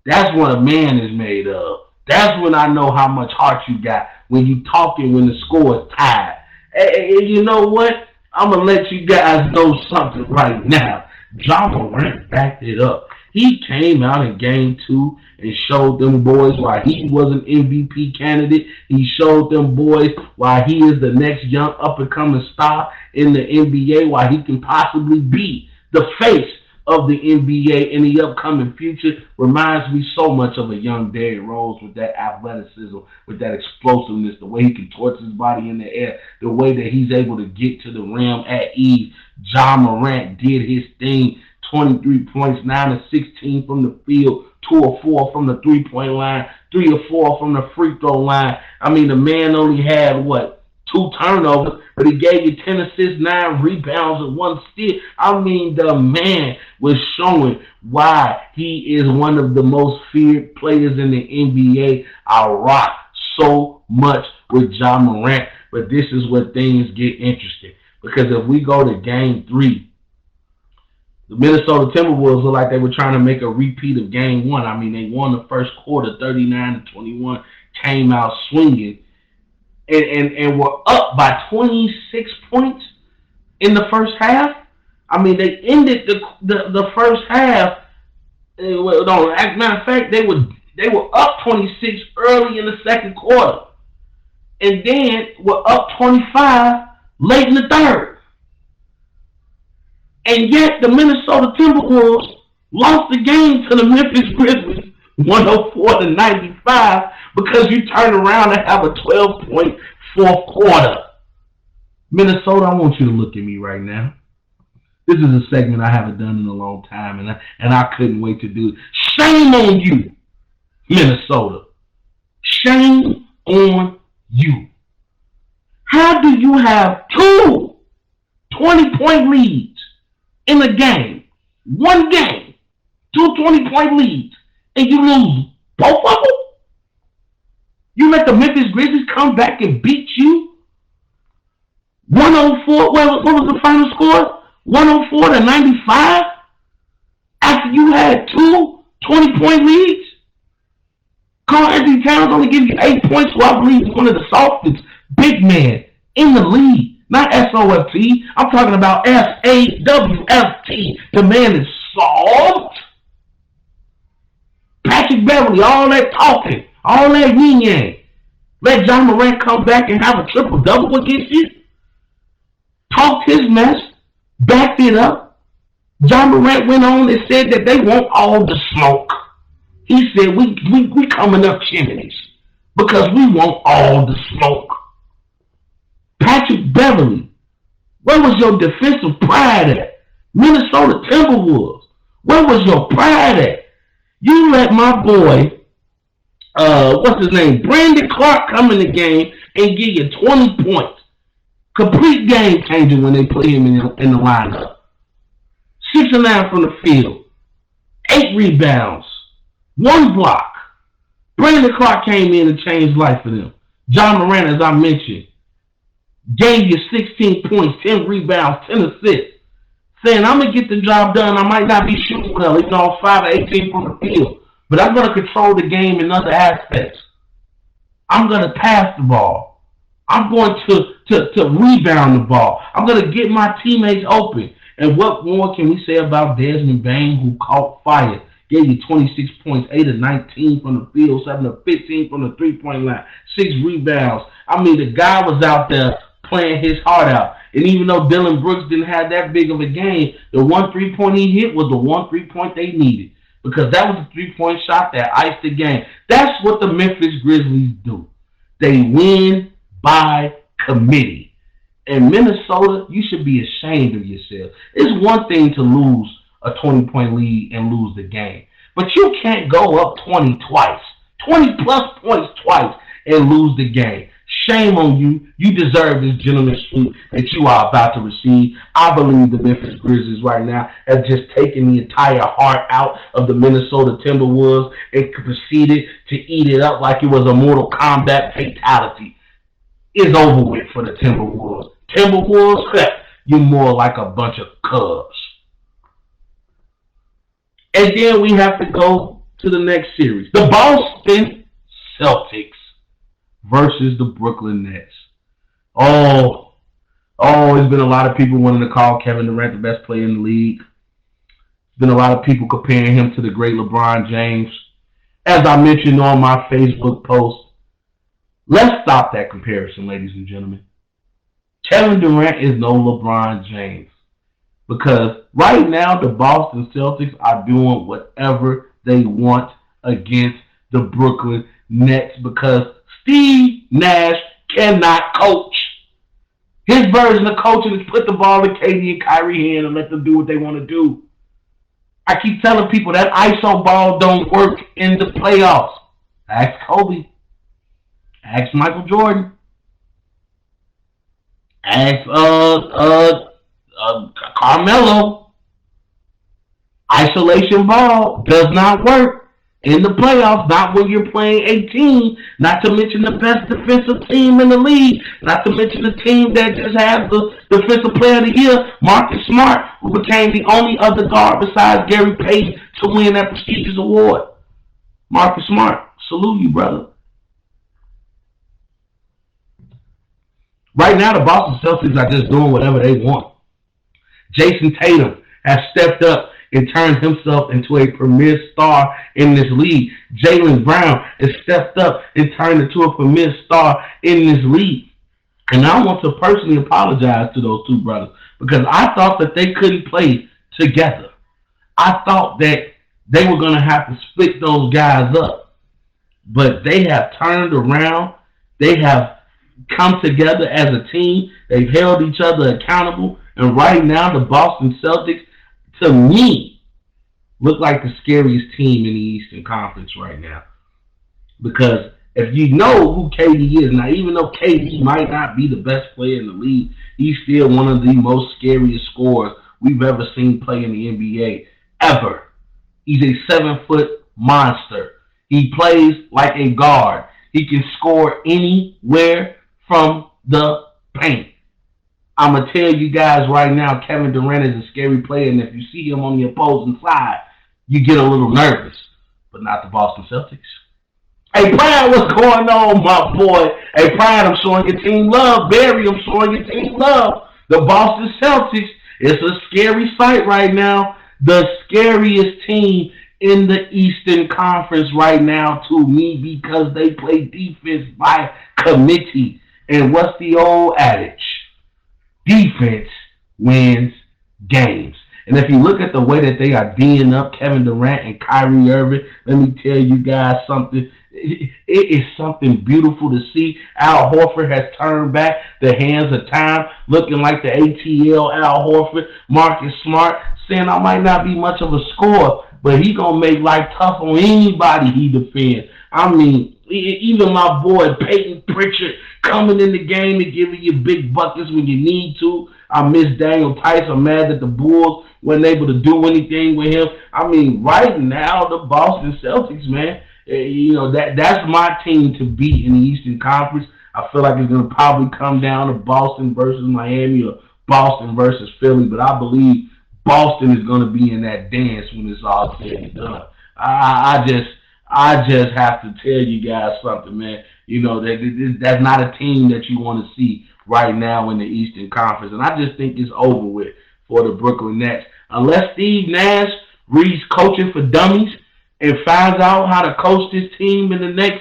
That's what a man is made of. That's when I know how much heart you got, when you talking when the score is tied. And you know what? I'm going to let you guys know something right now. John Morant backed it up. He came out in Game 2 and showed them boys why he was an MVP candidate. He showed them boys why he is the next young up-and-coming star in the NBA, why he can possibly be the face of the NBA in the upcoming future. Reminds me so much of a young Derrick Rose with that athleticism, with that explosiveness, the way he can torch his body in the air, the way that he's able to get to the rim at ease. John Morant did his thing, 23 points, 9 of 16 from the field, 2 or 4 from the 3-point line, 3 or 4 from the free throw line. The man only had, 2 turnovers, but he gave you 10 assists, 9 rebounds, and 1 steal. The man was showing why he is one of the most feared players in the NBA. I rock so much with John Morant, but this is where things get interesting. Because if we go to Game 3, the Minnesota Timberwolves look like they were trying to make a repeat of Game 1. They won the first quarter, 39-21, came out swinging. And were up by 26 points in the first half. They ended the first half. Matter of fact, they were up 26 early in the second quarter, and then were up 25 late in the third. And yet the Minnesota Timberwolves lost the game to the Memphis Grizzlies 104-95 because you turn around and have a 12-point fourth quarter. Minnesota, I want you to look at me right now. This is a segment I haven't done in a long time, and I couldn't wait to do it. Shame on you, Minnesota. Shame on you. How do you have 2 20-point leads in a game, one game, 2 20-point leads, and you lose both of them? You let the Memphis Grizzlies come back and beat you 104, what was the final score? 104-95? After you had two 20-point leads? Karl-Anthony Towns only gives you 8 points, who I believe is one of the softest big men in the league. Not S-O-F-T. I'm talking about S-A-W-F-T. The man is soft. Patrick Beverly, all that talking, all that yin-yang. Let John Morant come back and have a triple-double against you. Talked his mess, backed it up. John Morant went on and said that they want all the smoke. He said, we coming up chimneys because we want all the smoke. Patrick Beverly, where was your defensive pride at? Minnesota Timberwolves, where was your pride at? You let my boy, what's his name, Brandon Clark come in the game and give you 20 points. Complete game changer when they put him in the lineup. 6 of 9 from the field. 8 rebounds. 1 block. Brandon Clark came in and changed life for them. John Morant, as I mentioned, gave you 16 points, 10 rebounds, 10 assists. Saying, I'm going to get the job done. I might not be shooting well, even though 5 or 18 from the field. But I'm going to control the game in other aspects. I'm going to pass the ball. I'm going to rebound the ball. I'm going to get my teammates open. And what more can we say about Desmond Bane, who caught fire? Gave you 26 points, 8 of 19 from the field, 7 of 15 from the three-point line, 6 rebounds. I mean, the guy was out there playing his heart out. And even though Dylan Brooks didn't have that big of a game, the one 3-point he hit was the one 3-point they needed. Because that was a 3-point shot that iced the game. That's what the Memphis Grizzlies do. They win by committee. And Minnesota, you should be ashamed of yourself. It's one thing to lose a 20-point lead and lose the game. But you can't go up 20 twice, 20-plus points twice, and lose the game. Shame on you. You deserve this gentleman's suit that you are about to receive. I believe the Memphis Grizzlies right now have just taken the entire heart out of the Minnesota Timberwolves and proceeded to eat it up like it was a Mortal Kombat fatality. It's over with for the Timberwolves. Timberwolves, you're more like a bunch of cubs. And then we have to go to the next series. The Boston Celtics versus the Brooklyn Nets. Oh, there's been a lot of people wanting to call Kevin Durant the best player in the league. There's been a lot of people comparing him to the great LeBron James. As I mentioned on my Facebook post, let's stop that comparison, ladies and gentlemen. Kevin Durant is no LeBron James. Because right now, the Boston Celtics are doing whatever they want against the Brooklyn Nets because Steve Nash cannot coach. His version of coaching is put the ball in KD and Kyrie hand and let them do what they want to do. I keep telling people that ISO ball don't work in the playoffs. Ask Kobe. Ask Michael Jordan. Ask Carmelo. Isolation ball does not work in the playoffs, not when you're playing a team, not to mention the best defensive team in the league, not to mention the team that just has the defensive player of the year, Marcus Smart, who became the only other guard besides Gary Payton to win that prestigious award. Marcus Smart, salute you, brother. Right now, the Boston Celtics are just doing whatever they want. Jason Tatum has stepped up and turned himself into a premier star in this league. Jaylen Brown has stepped up and turned into a premier star in this league. And I want to personally apologize to those two brothers because I thought that they couldn't play together. I thought that they were going to have to split those guys up. But they have turned around. They have come together as a team. They've held each other accountable. And right now, the Boston Celtics, to me, look like the scariest team in the Eastern Conference right now. Because if you know who KD is, now even though KD might not be the best player in the league, he's still one of the most scariest scorers we've ever seen play in the NBA, ever. He's a 7-foot monster. He plays like a guard. He can score anywhere from the paint. I'm going to tell you guys right now, Kevin Durant is a scary player, and if you see him on the opposing side, you get a little nervous, but not the Boston Celtics. Hey, Prime, what's going on, my boy? Hey, Prime, I'm showing your team love. Barry, I'm showing your team love. The Boston Celtics, it's a scary sight right now. The scariest team in the Eastern Conference right now to me because they play defense by committee. And what's the old adage? Defense wins games. And if you look at the way that they are D'ing up Kevin Durant and Kyrie Irving, let me tell you guys something. It is something beautiful to see. Al Horford has turned back the hands of time, looking like the ATL Al Horford. Marcus Smart saying I might not be much of a scorer, but he gonna make life tough on anybody he defends. I mean, even my boy Peyton Pritchard coming in the game and giving you big buckets when you need to. I miss Daniel Tice. I'm mad that the Bulls weren't able to do anything with him. I mean, right now, the Boston Celtics, man, that's my team to beat in the Eastern Conference. I feel like it's going to probably come down to Boston versus Miami or Boston versus Philly, but I believe Boston is going to be in that dance when it's all said and done. I just have to tell you guys something, man. That's not a team that you want to see right now in the Eastern Conference, and I just think it's over with for the Brooklyn Nets unless Steve Nash reads coaching for dummies and finds out how to coach this team in the next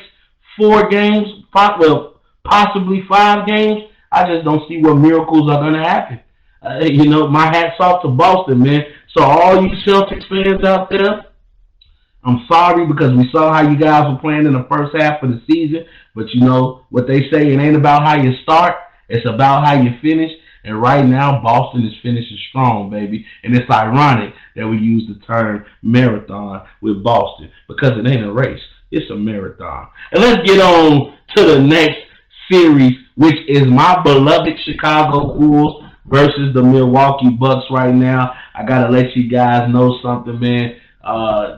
4 games, possibly 5 games. I just don't see what miracles are going to happen. My hat's off to Boston, man. So all you Celtics fans out there, I'm sorry because we saw how you guys were playing in the first half of the season. But you know what they say, it ain't about how you start, it's about how you finish. And right now, Boston is finishing strong, baby. And it's ironic that we use the term marathon with Boston because it ain't a race. It's a marathon. And let's get on to the next series, which is my beloved Chicago Bulls versus the Milwaukee Bucks right now. I got to let you guys know something, man. I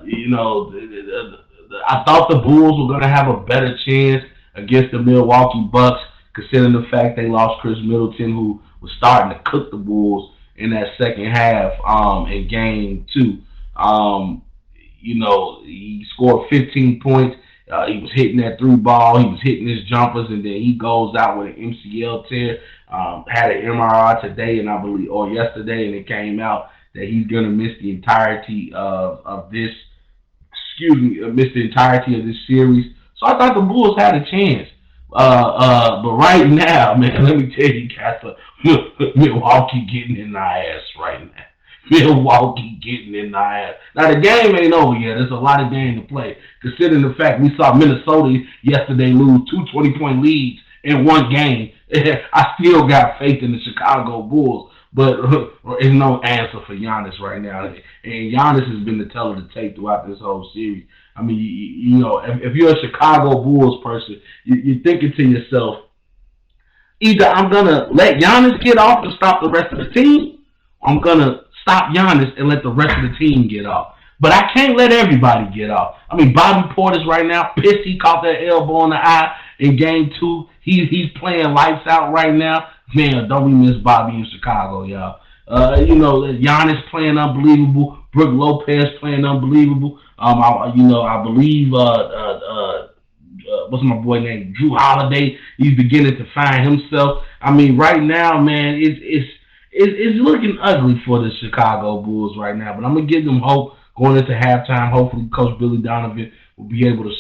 thought the Bulls were going to have a better chance against the Milwaukee Bucks, considering the fact they lost Chris Middleton, who was starting to cook the Bulls in that second half in Game 2. He scored 15 points. He was hitting that 3 ball. He was hitting his jumpers, and then he goes out with an MCL tear. Had an MRI today, and I believe, or yesterday, and it came out that he's going to miss the entirety of this. Miss the entirety of this series. So I thought the Bulls had a chance. But right now, man, let me tell you guys, Milwaukee getting in our ass right now. Milwaukee getting in our ass. Now, the game ain't over yet. There's a lot of game to play. Considering the fact we saw Minnesota yesterday lose 2 20-point leads in one game, I still got faith in the Chicago Bulls. But there's no answer for Giannis right now. And Giannis has been the teller to take throughout this whole series. I mean, if you're a Chicago Bulls person, you're thinking to yourself, either I'm going to let Giannis get off and stop the rest of the team, or I'm going to stop Giannis and let the rest of the team get off. But I can't let everybody get off. I mean, Bobby Portis right now, pissed he caught that elbow in the eye in Game 2. He's playing lights out right now. Man, don't we miss Bobby in Chicago, y'all. Giannis playing unbelievable. Brook Lopez playing unbelievable. I believe what's my boy named Drew Holiday. He's beginning to find himself. I mean, right now, man, it's looking ugly for the Chicago Bulls right now. But I'm gonna give them hope going into halftime. Hopefully, Coach Billy Donovan will be able to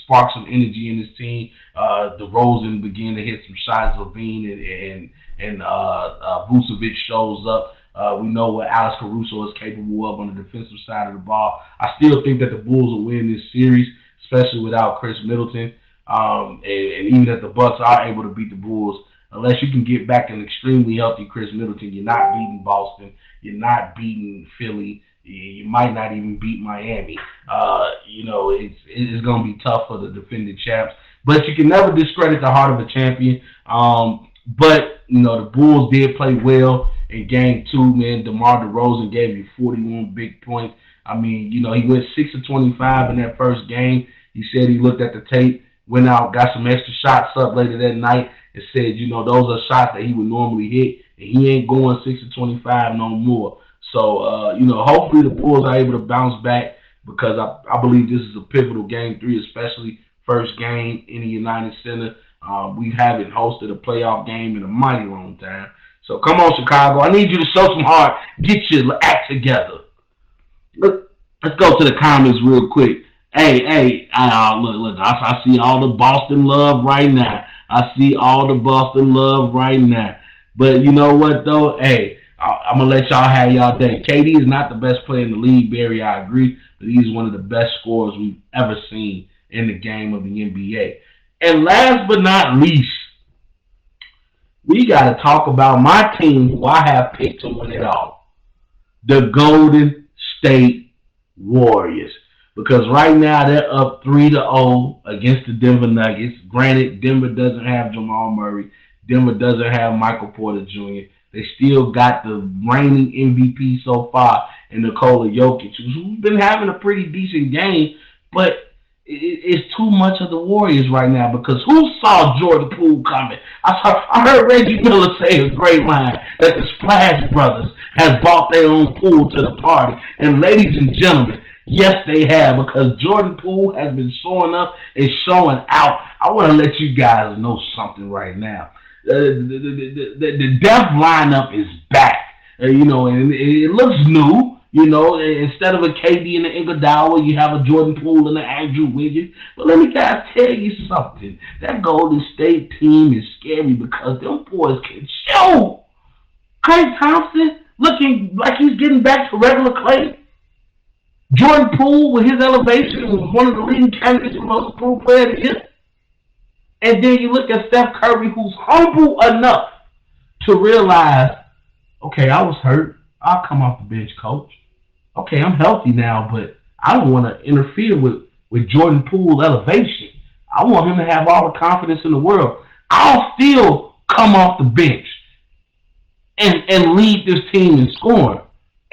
spark some energy in his team. DeRozan begin to hit some shots. Levine and Vucevic shows up. We know what Alex Caruso is capable of on the defensive side of the ball. I still think that the Bulls will win this series, especially without Chris Middleton. And even if the Bucks are able to beat the Bulls, unless you can get back an extremely healthy Chris Middleton, you're not beating Boston. You're not beating Philly. You might not even beat Miami. It's going to be tough for the defending champs. But you can never discredit the heart of a champion. The Bulls did play well in Game 2, man. DeMar DeRozan gave you 41 big points. I mean, he went 6 of 25 in that first game. He said he looked at the tape, went out, got some extra shots up later that night, and said, those are shots that he would normally hit, and he ain't going 6 of 25 no more. So, hopefully the Bulls are able to bounce back because I believe this is a pivotal game 3, especially first game in the United Center. We haven't hosted a playoff game in a mighty long time. So come on, Chicago. I need you to show some heart. Get your act together. Let's go to the comments real quick. Hey, look, I see all the Boston love right now. I see all the Boston love right now. But you know what, though? Hey, I'm going to let y'all have y'all day. KD is not the best player in the league, Barry. I agree. But he's one of the best scorers we've ever seen in the game of the NBA. And last but not least, we got to talk about my team who I have picked to win it all. The Golden State Warriors. Because right now they're up 3-0 against the Denver Nuggets. Granted, Denver doesn't have Jamal Murray. Denver doesn't have Michael Porter Jr. They still got the reigning MVP so far in Nikola Jokic, who's been having a pretty decent game, but it's too much of the Warriors right now because who saw Jordan Poole coming? I heard Reggie Miller say a great line that the Splash Brothers has brought their own pool to the party. And ladies and gentlemen, yes, they have, because Jordan Poole has been showing up and showing out. I want to let you guys know something right now. The depth lineup is back, and it looks new. Instead of a KD and an Iguodala, you have a Jordan Poole and an Andrew Wiggins. But let me guys tell you something. That Golden State team is scary because them boys can show. Klay Thompson looking like he's getting back to regular Klay. Jordan Poole, with his elevation, was one of the leading candidates for most improved player of the year. And then you look at Steph Curry, who's humble enough to realize, okay, I was hurt. I'll come off the bench, coach. Okay, I'm healthy now, but I don't want to interfere with Jordan Poole's elevation. I want him to have all the confidence in the world. I'll still come off the bench and lead this team in scoring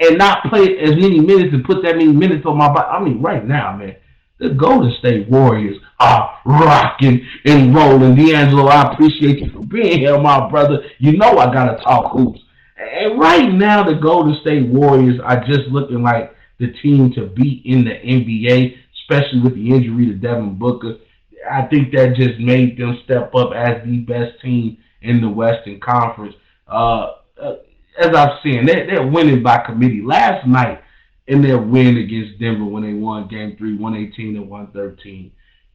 and not play as many minutes and put that many minutes on my body. I mean, right now, man, the Golden State Warriors are rocking and rolling. D'Angelo, I appreciate you for being here, my brother. You know I got to talk hoops. And right now, the Golden State Warriors are just looking like the team to beat in the NBA, especially with the injury to Devin Booker. I think that just made them step up as the best team in the Western Conference. As I've seen, they're winning by committee. Last night, in their win against Denver when they won Game 3, 118-113,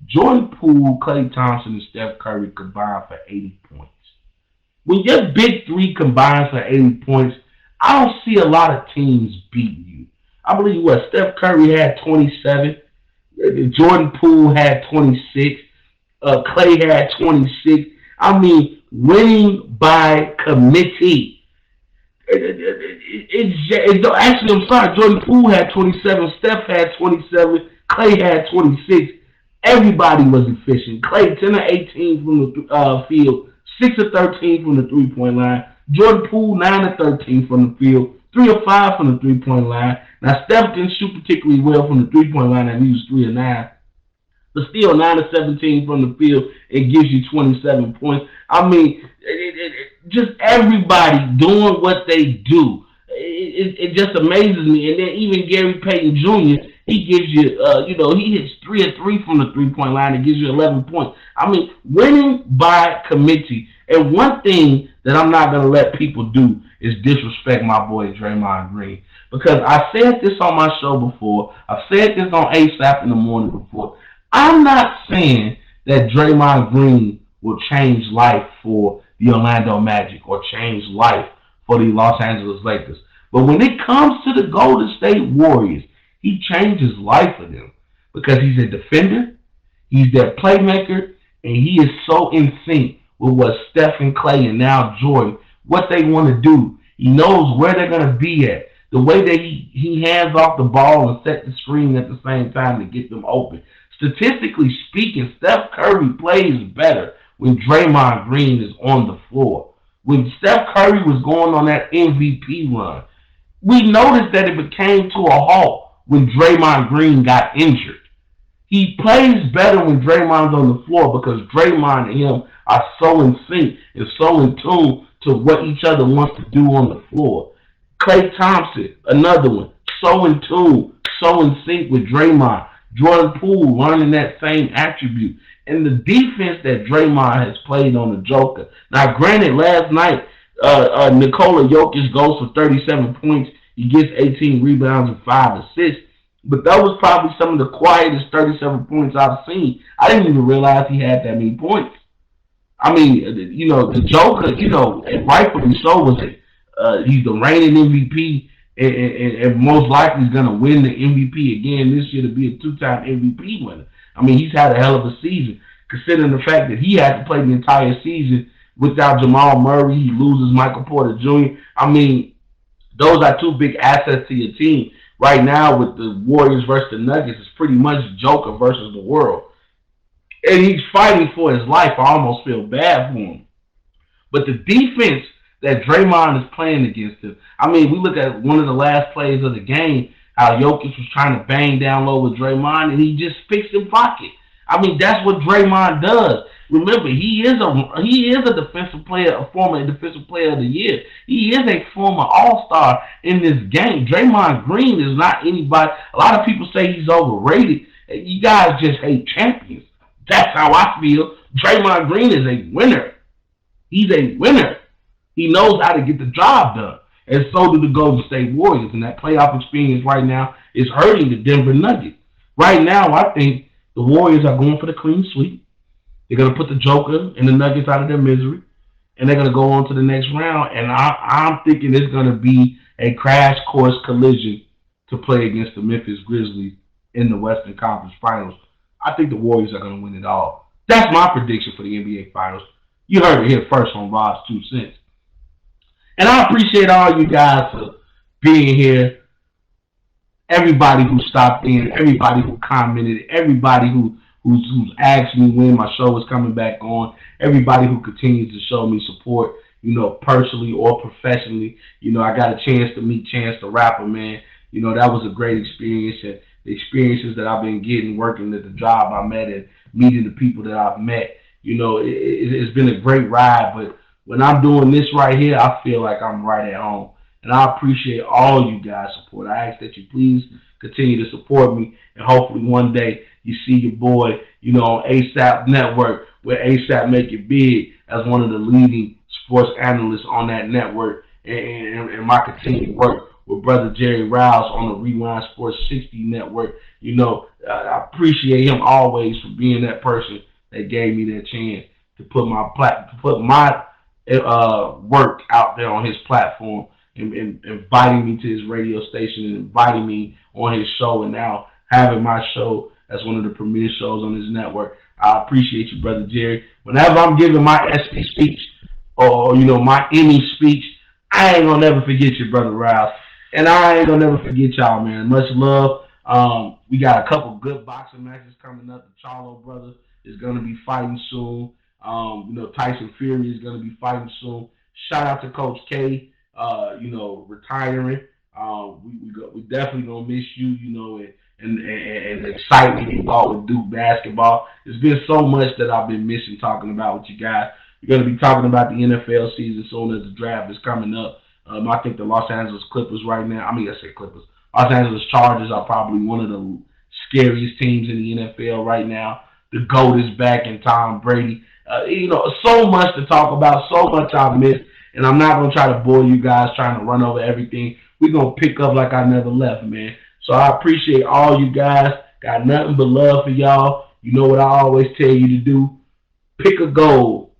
Jordan Poole, Klay Thompson, and Steph Curry combined for 80 points. When your big three combines for 80 points, I don't see a lot of teams beating you. I believe Steph Curry had 27, Jordan Poole had 26, Klay had 26. I mean, winning by committee. Actually, I'm sorry, Jordan Poole had 27, Steph had 27, Klay had 26. Everybody was efficient. Klay 10 of 18 from the field, 6 of 13 from the three-point line. Jordan Poole 9 of 13 from the field, 3 of 5 from the three-point line. Now Steph didn't shoot particularly well from the three-point line, and he was 3 of 9. But still 9 of 17 from the field, it gives you 27 points. I mean, just everybody doing what they do. It just amazes me. And then even Gary Payton Jr., he gives you, he hits 3 of 3 from the three-point line and gives you 11 points. I mean, winning by committee. And one thing that I'm not going to let people do is disrespect my boy Draymond Green. Because I said this on my show before. I've said this on ASAP in the morning before. I'm not saying that Draymond Green will change life for the Orlando Magic or change life for the Los Angeles Lakers. But when it comes to the Golden State Warriors, he changes life for them because he's a defender, he's their playmaker, and he is so in sync with what Steph and Klay and now Jordan, what they want to do. He knows where they're going to be at. The way that he hands off the ball and set the screen at the same time to get them open. Statistically speaking, Steph Curry plays better when Draymond Green is on the floor. When Steph Curry was going on that MVP run, we noticed that it became to a halt when Draymond Green got injured. He plays better when Draymond's on the floor because Draymond and him are so in sync and so in tune to what each other wants to do on the floor. Klay Thompson, another one, so in tune, so in sync with Draymond. Jordan Poole learning that same attribute. And the defense that Draymond has played on the Joker. Now, granted, last night, Nikola Jokic goes for 37 points. He gets 18 rebounds and 5 assists. But that was probably some of the quietest 37 points I've seen. I didn't even realize he had that many points. I mean, the Joker, and rightfully so was it. He's the reigning MVP, and most likely he's going to win the MVP again this year to be a two-time MVP winner. I mean, he's had a hell of a season, considering the fact that he had to play the entire season without Jamal Murray. He loses Michael Porter Jr. I mean, those are two big assets to your team. Right now, with the Warriors versus the Nuggets, it's pretty much Joker versus the world. And he's fighting for his life. I almost feel bad for him. But the defense that Draymond is playing against him, I mean, we look at one of the last plays of the game, how Jokic was trying to bang down low with Draymond, and he just fixed and pocket. I mean, that's what Draymond does. Remember, he is a defensive player, a former defensive player of the year. He is a former All-Star in this game. Draymond Green is not anybody. A lot of people say he's overrated. You guys just hate champions. That's how I feel. Draymond Green is a winner. He's a winner. He knows how to get the job done. And so do the Golden State Warriors. And that playoff experience right now is hurting the Denver Nuggets. Right now, I think the Warriors are going for the clean sweep. They're going to put the Joker and the Nuggets out of their misery. And they're going to go on to the next round. And I'm thinking it's going to be a crash course collision to play against the Memphis Grizzlies in the Western Conference Finals. I think the Warriors are going to win it all. That's my prediction for the NBA Finals. You heard it here first on Rob's 2 cents. And I appreciate all you guys for being here. Everybody who stopped in, everybody who commented, everybody who's asked me when my show is coming back on, everybody who continues to show me support, personally or professionally. I got a chance to meet Chance the Rapper, man. That was a great experience. And the experiences that I've been getting working at the job I met and meeting the people that I've met, it's been a great ride. But when I'm doing this right here, I feel like I'm right at home. And I appreciate all you guys' support. I ask that you please continue to support me. And hopefully one day you see your boy, on ASAP Network, where ASAP make it big as one of the leading sports analysts on that network. And my continued work with Brother Jerry Rouse on the Rewind Sports 60 network. I appreciate him always for being that person that gave me that chance to put my work out there on his platform and inviting me to his radio station and inviting me on his show, and now having my show as one of the premier shows on his network. I appreciate you, Brother Jerry. Whenever I'm giving my SP speech or my Emmy speech, I ain't gonna never forget you, Brother Rouse. And I ain't gonna never forget y'all, man. Much love. We got a couple good boxing matches coming up. The Charlo brother is gonna be fighting soon. Tyson Fury is gonna be fighting soon. Shout out to Coach K, retiring. We definitely gonna miss you, and the excitement you brought with Duke basketball. There's been so much that I've been missing talking about with you guys. We're going to be talking about the NFL season soon as the draft is coming up. I think the Los Angeles Clippers right now, Clippers. Los Angeles Chargers are probably one of the scariest teams in the NFL right now. The GOAT is back in Tom Brady. So much to talk about, so much I've missed, and I'm not going to try to bore you guys trying to run over everything. We're going to pick up like I never left, man. So I appreciate all you guys. Got nothing but love for y'all. You know what I always tell you to do? Pick a goal.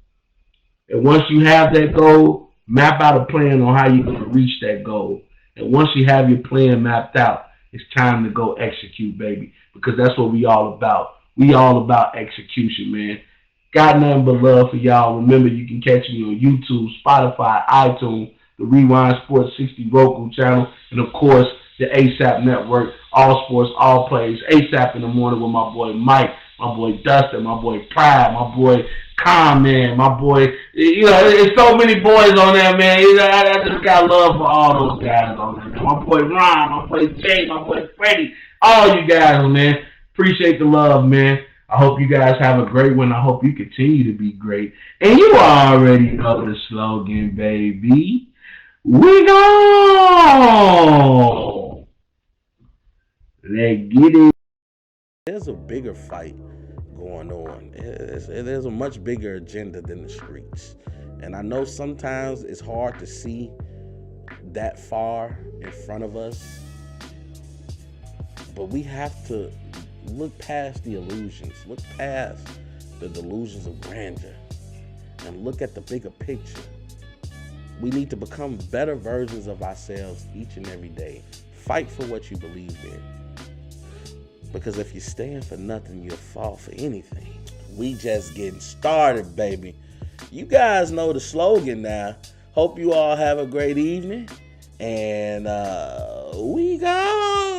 And once you have that goal, map out a plan on how you're going to reach that goal. And once you have your plan mapped out, it's time to go execute, baby. Because that's what we all about. We all about execution, man. Got nothing but love for y'all. Remember, you can catch me on YouTube, Spotify, iTunes, the Rewind Sports 60 Roku channel, and of course, the ASAP Network, All Sports, All Plays, ASAP in the morning with my boy Mike, my boy Dustin, my boy Pride, my boy Con-Man, my boy, there's so many boys on there, man. I just got love for all those guys on there. My boy Ron, my boy Jay, my boy Freddie, all you guys, man. Appreciate the love, man. I hope you guys have a great one. I hope you continue to be great. And you already know the slogan, baby. We go. Let's get it. There's a bigger fight going on. There's a much bigger agenda than the streets. And I know sometimes it's hard to see that far in front of us, but we have to look past the illusions, look past the delusions of grandeur, and look at the bigger picture. We need to become better versions of ourselves each and every day. Fight for what you believe in. Because if you stand for nothing, you'll fall for anything. We just getting started, baby. You guys know the slogan now. Hope you all have a great evening. And we go.